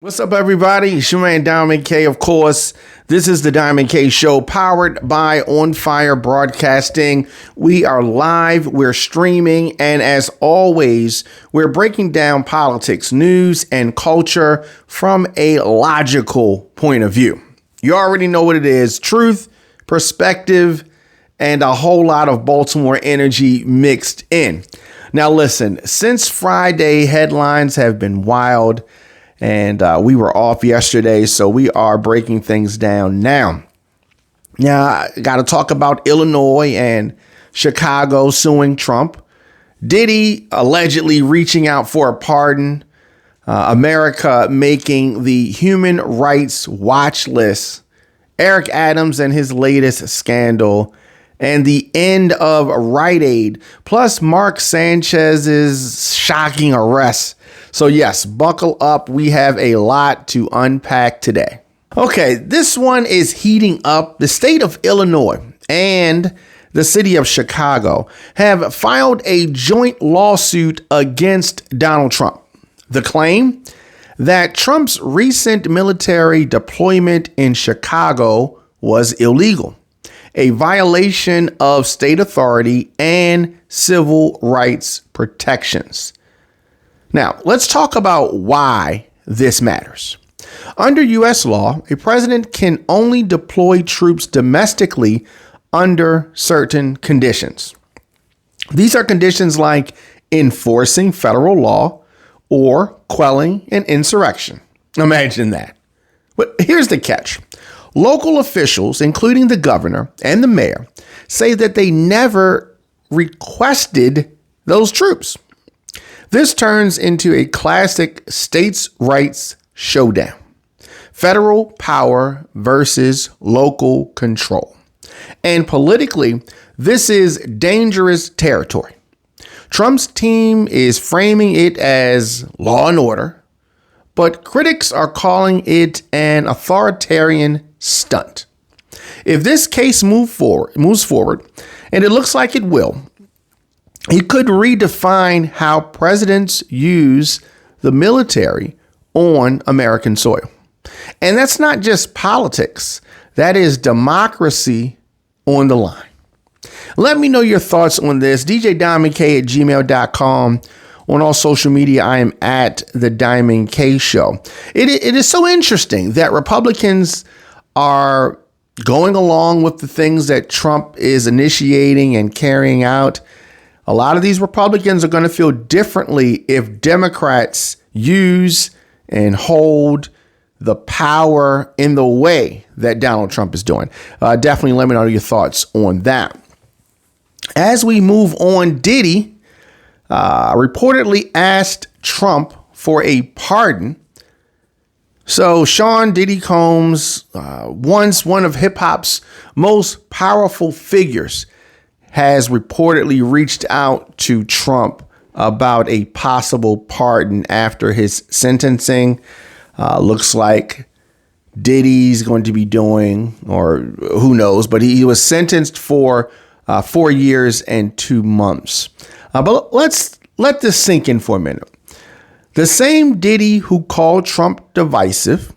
What's up, everybody? It's your man, Diamond K, of course. This is the Diamond K Show, powered by On Fire Broadcasting. We are live, we're streaming, and as always, we're breaking down politics, news, and culture from a logical point of view. You already know what it is: truth, perspective, and a whole lot of Baltimore energy mixed in. Now, listen, since Friday, headlines have been wild. And we were off yesterday, so we are breaking things down now. Now, I got to talk about Illinois and Chicago suing Trump. Diddy allegedly reaching out for a pardon. America making the Human Rights Watchlist. Eric Adams and his latest scandal. And the end of Rite Aid. Plus Mark Sanchez's shocking arrest. So yes, buckle up. We have a lot to unpack today. Okay, this one is heating up. The state of Illinois and the city of Chicago have filed a joint lawsuit against Donald Trump. The claim that Trump's recent military deployment in Chicago was illegal, a violation of state authority and civil rights protections. Now, let's talk about why this matters. Under U.S. law, a president can only deploy troops domestically under certain conditions. These are conditions like enforcing federal law or quelling an insurrection. Imagine that. But here's the catch. Local officials, including the governor and the mayor, say that they never requested those troops. This turns into a classic states' rights showdown. Federal power versus local control. And politically, this is dangerous territory. Trump's team is framing it as law and order, but critics are calling it an authoritarian stunt. If this case moves forward, and it looks like it will, it could redefine how presidents use the military on American soil. And that's not just politics. That is democracy on the line. Let me know your thoughts on this. DJDiamondK@gmail.com. On all social media, I am at the Diamond K Show. It is so interesting that Republicans are going along with the things that Trump is initiating and carrying out. A lot of these Republicans are going to feel differently if Democrats use and hold the power in the way that Donald Trump is doing. Definitely let me know your thoughts on that. As we move on, Diddy reportedly asked Trump for a pardon. So Sean Diddy Combs, once one of hip hop's most powerful figures, has reportedly reached out to Trump about a possible pardon after his sentencing. Looks like Diddy's going to be doing, or who knows, but he was sentenced for 4 years and 2 months. But let's let this sink in for a minute. The same Diddy who called Trump divisive,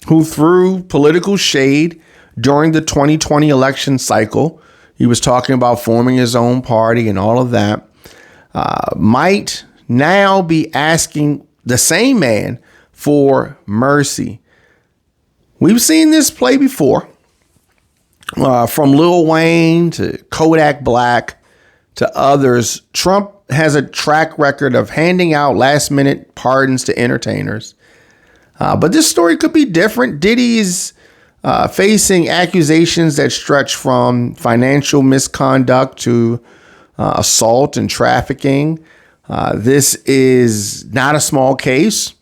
who threw political shade during the 2020 election cycle, he was talking about forming his own party and all of that, might now be asking the same man for mercy. We've seen this play before, from Lil Wayne to Kodak Black to others. Trump has a track record of handing out last minute pardons to entertainers. But this story could be different. Diddy's facing accusations that stretch from financial misconduct to assault and trafficking. This is not a small case.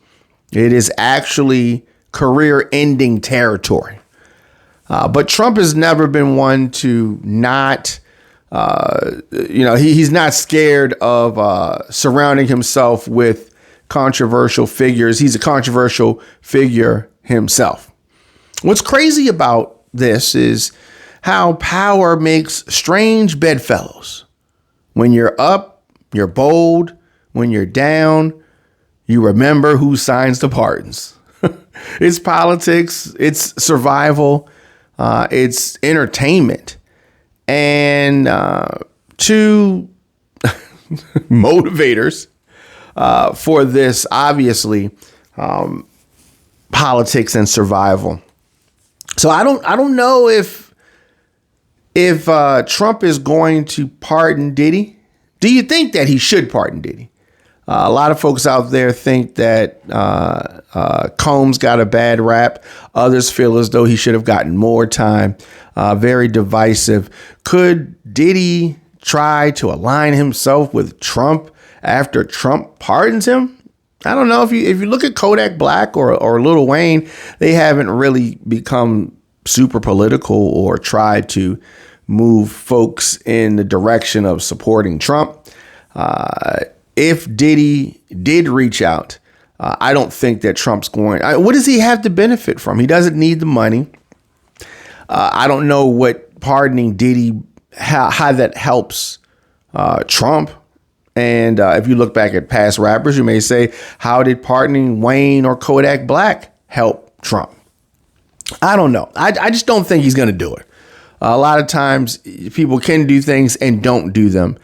It is actually career-ending territory. But Trump has never been one to not, he's not scared of surrounding himself with controversial figures. He's a controversial figure himself. What's crazy about this is how power makes strange bedfellows. When you're up, you're bold. When you're down, you remember who signs the pardons. It's politics, it's survival, it's entertainment. And two motivators for this, obviously, politics and survival. So I don't know if Trump is going to pardon Diddy. Do you think that he should pardon Diddy? A lot of folks out there think that Combs got a bad rap. Others feel as though he should have gotten more time. Very divisive. Could Diddy try to align himself with Trump after Trump pardons him? I don't know. If you look at Kodak Black or Lil Wayne, they haven't really become super political or tried to move folks in the direction of supporting Trump. If Diddy did reach out, I don't think that Trump's going. What does he have to benefit from? He doesn't need the money. I don't know what pardoning Diddy, how that helps Trump. And if you look back at past rappers, you may say, how did pardoning Wayne or Kodak Black help Trump? I don't know. I just don't think he's going to do it. A lot of times people can do things and don't do them.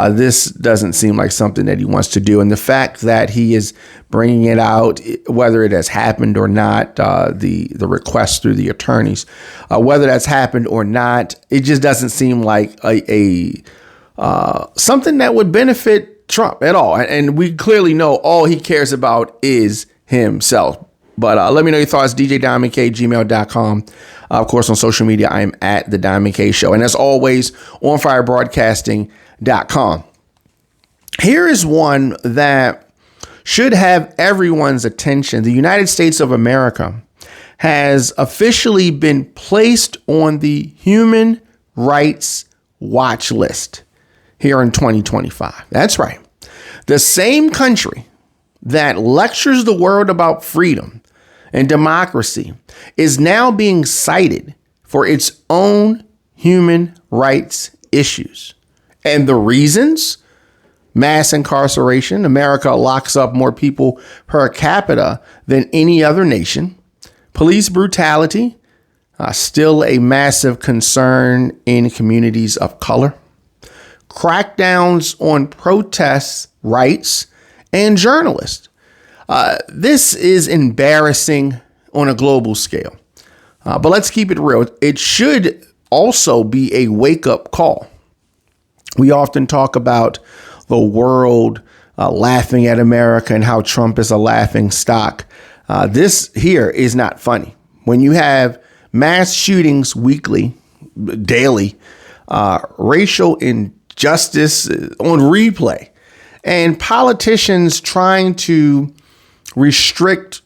This doesn't seem like something that he wants to do. And the fact that he is bringing it out, whether it has happened or not, the request through the attorneys, whether that's happened or not, it just doesn't seem like a something that would benefit Trump at all. And we clearly know all he cares about is himself. But let me know your thoughts, djdiamondk@gmail.com. Of course, on social media, I am at The Diamond K Show. And as always, onfirebroadcasting.com. Here is one that should have everyone's attention. The United States of America has officially been placed on the Human Rights Watchlist here in 2025. That's right. The same country that lectures the world about freedom and democracy is now being cited for its own human rights issues. And the reasons? Mass incarceration. America locks up more people per capita than any other nation. Police brutality, still a massive concern in communities of color. Crackdowns on protests, rights, and journalists. This is embarrassing on a global scale. But let's keep it real. It should also be a wake-up call. We often talk about the world laughing at America and how Trump is a laughing stock. This here is not funny. When you have mass shootings weekly, daily, racial injustice on replay, and politicians trying to restrict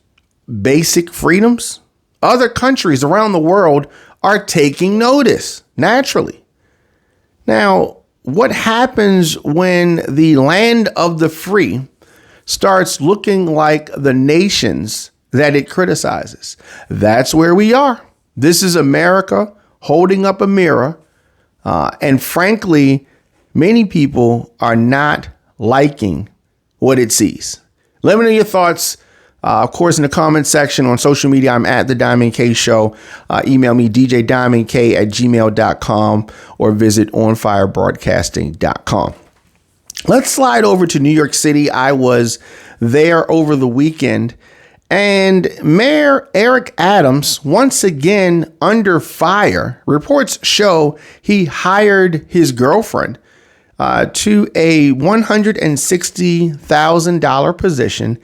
basic freedoms, other countries around the world are taking notice naturally. Now, what happens when the land of the free starts looking like the nations that it criticizes? That's where we are. This is America holding up a mirror. And frankly, many people are not liking what it sees. Let me know your thoughts. Of course, in the comment section on social media, I'm at The Diamond K Show. Email me, djdiamondk@gmail.com, or visit onfirebroadcasting.com. Let's slide over to New York City. I was there over the weekend, and Mayor Eric Adams, once again under fire. Reports show he hired his girlfriend to a $160,000 position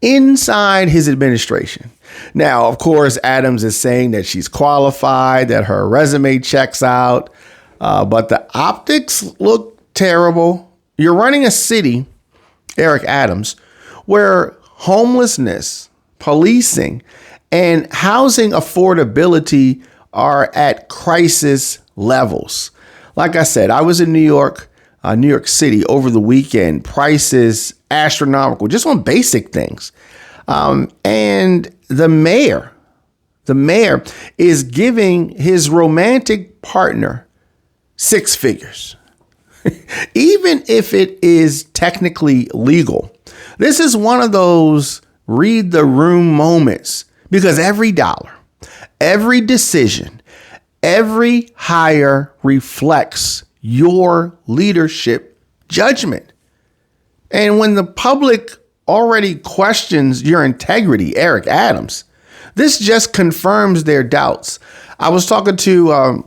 inside his administration. Now, of course, Adams is saying that she's qualified, that her resume checks out, but the optics look terrible. You're running a city, Eric Adams, where homelessness, policing, and housing affordability are at crisis levels. Like I said, I was in New York City over the weekend. Prices astronomical, just on basic things. And the mayor is giving his romantic partner six figures, even if it is technically legal. This is one of those read the room moments, Because every dollar, every decision, every hire reflects your leadership judgment. And when the public already questions your integrity, Eric Adams, this just confirms their doubts. I was talking to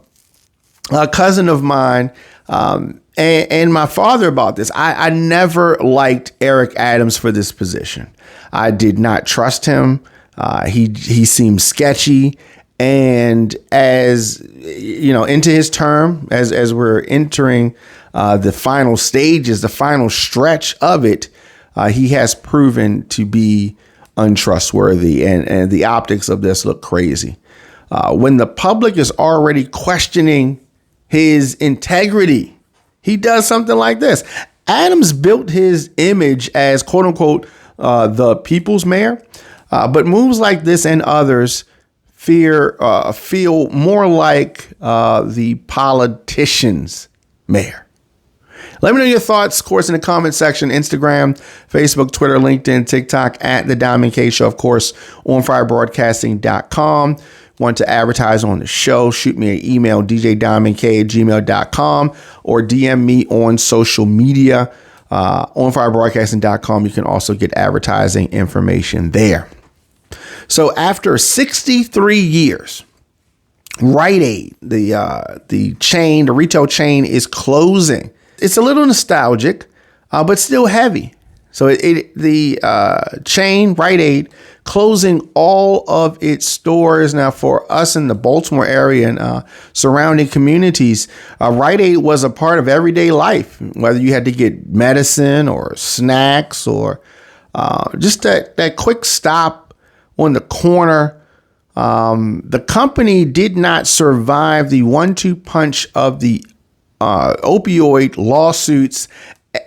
a cousin of mine and my father about this. I never liked Eric Adams for this position. I did not trust him. He seemed sketchy. And as you know, into his term, as we're entering the final stages, the final stretch of it, he has proven to be untrustworthy, and the optics of this look crazy. When the public is already questioning his integrity, he does something like this. Adams built his image as, quote unquote, the people's mayor, but moves like this and others feel more like the politician's mayor. Let me know your thoughts, of course, in the comment section, Instagram, Facebook, Twitter, LinkedIn, TikTok, at The Diamond K Show, of course, onfirebroadcasting.com. Want to advertise on the show, shoot me an email, djdiamondk@gmail.com, or DM me on social media, onfirebroadcasting.com. You can also get advertising information there. So after 63 years, Rite Aid, the retail chain, is closing. It's a little nostalgic, but still heavy. So the chain, Rite Aid, closing all of its stores. Now, for us in the Baltimore area and surrounding communities, Rite Aid was a part of everyday life, whether you had to get medicine or snacks or just that quick stop on the corner. The company did not survive the 1-2 punch of the opioid lawsuits,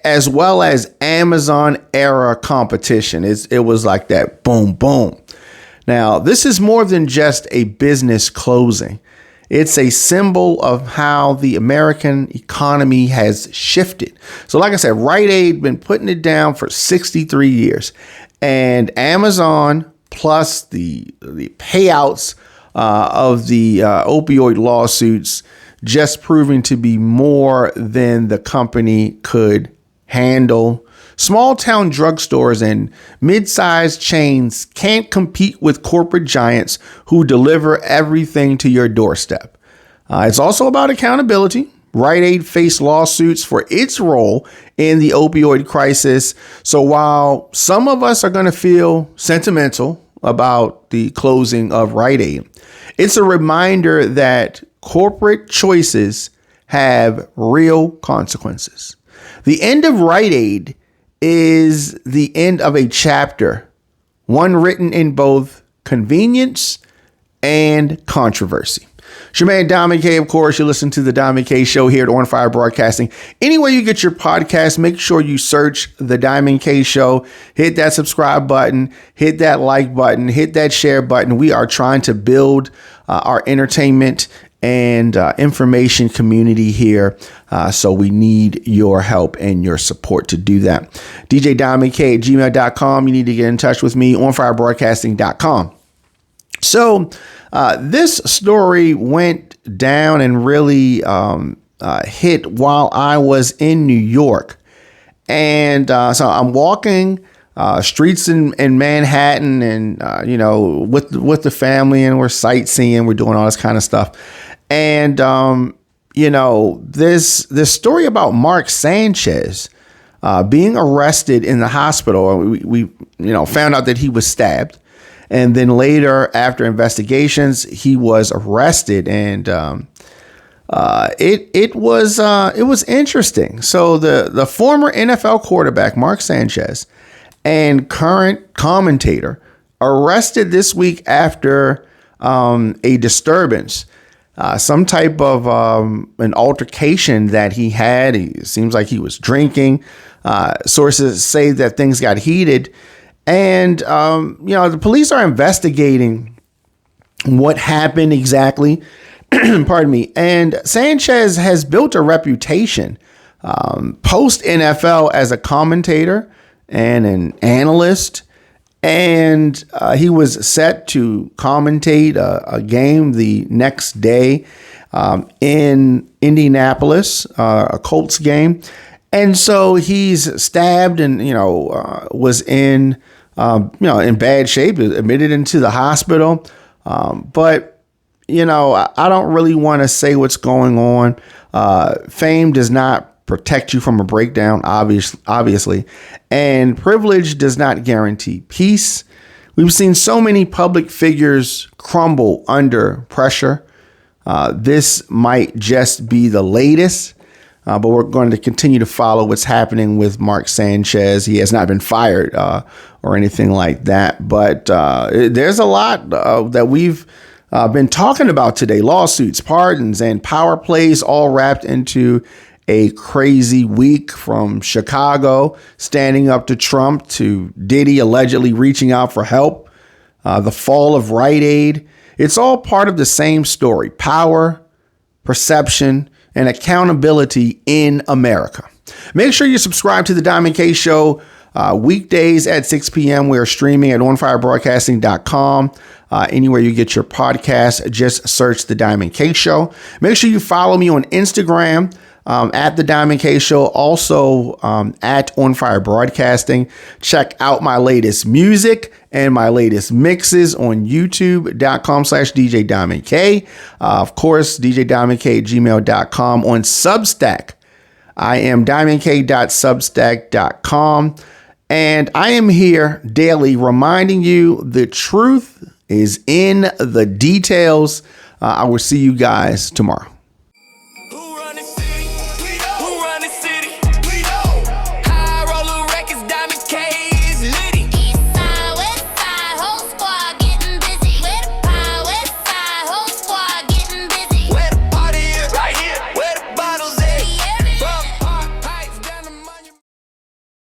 as well as Amazon era competition. It was like that boom, boom. Now, this is more than just a business closing. It's a symbol of how the American economy has shifted. So like I said, Rite Aid been putting it down for 63 years, and Amazon plus the payouts of the opioid lawsuits just proving to be more than the company could handle. Small town drugstores and mid-sized chains can't compete with corporate giants who deliver everything to your doorstep. It's also about accountability. Rite Aid faced lawsuits for its role in the opioid crisis. So while some of us are going to feel sentimental about the closing of Rite Aid, it's a reminder that corporate choices have real consequences. The end of Rite Aid is the end of a chapter, one written in both convenience and controversy. It's your man, Diamond K. Of course, you listen to The Diamond K Show here at On Fire Broadcasting. Anywhere you get your podcast, make sure you search The Diamond K Show. Hit that subscribe button, hit that like button, hit that share button. We are trying to build our entertainment and information community here. So we need your help and your support to do that. djdiamondk@gmail.com. You need to get in touch with me, onfirebroadcasting.com. So this story went down and really hit while I was in New York. And so I'm walking streets in Manhattan and, with the family, and we're sightseeing, we're doing all this kind of stuff. And, this story about Mark Sanchez being arrested in the hospital. We found out that he was stabbed. And then later, after investigations, he was arrested, and it was interesting. So the former NFL quarterback Mark Sanchez and current commentator arrested this week after a disturbance, some type of an altercation that he had. It seems like he was drinking. Sources say that things got heated. And, the police are investigating what happened exactly. Pardon me. And Sanchez has built a reputation post NFL as a commentator and an analyst. And he was set to commentate a game the next day in Indianapolis, a Colts game. And so he's stabbed and, was in bad shape, admitted into the hospital. But I don't really want to say what's going on. Fame does not protect you from a breakdown, obviously, and privilege does not guarantee peace. We've seen so many public figures crumble under pressure. This might just be the latest, but we're going to continue to follow what's happening with Mark Sanchez. He has not been fired or anything like that, but there's a lot that we've been talking about today. Lawsuits, pardons, and power plays all wrapped into a crazy week, from Chicago standing up to Trump to Diddy allegedly reaching out for help, the fall of Rite Aid. It's all part of the same story: power, perception, and accountability in America. Make sure you subscribe to the Diamond K Show weekdays at 6 p.m. We are streaming at onfirebroadcasting.com. Anywhere you get your podcast, just search the Diamond K Show. Make sure you follow me on Instagram at the Diamond K Show, also at On Fire Broadcasting. Check out my latest music and my latest mixes on youtube.com/DJ Diamond K. Of course, djdiamondk@gmail.com. On Substack, I am diamondk.substack.com. And I am here daily reminding you the truth is in the details. I will see you guys tomorrow.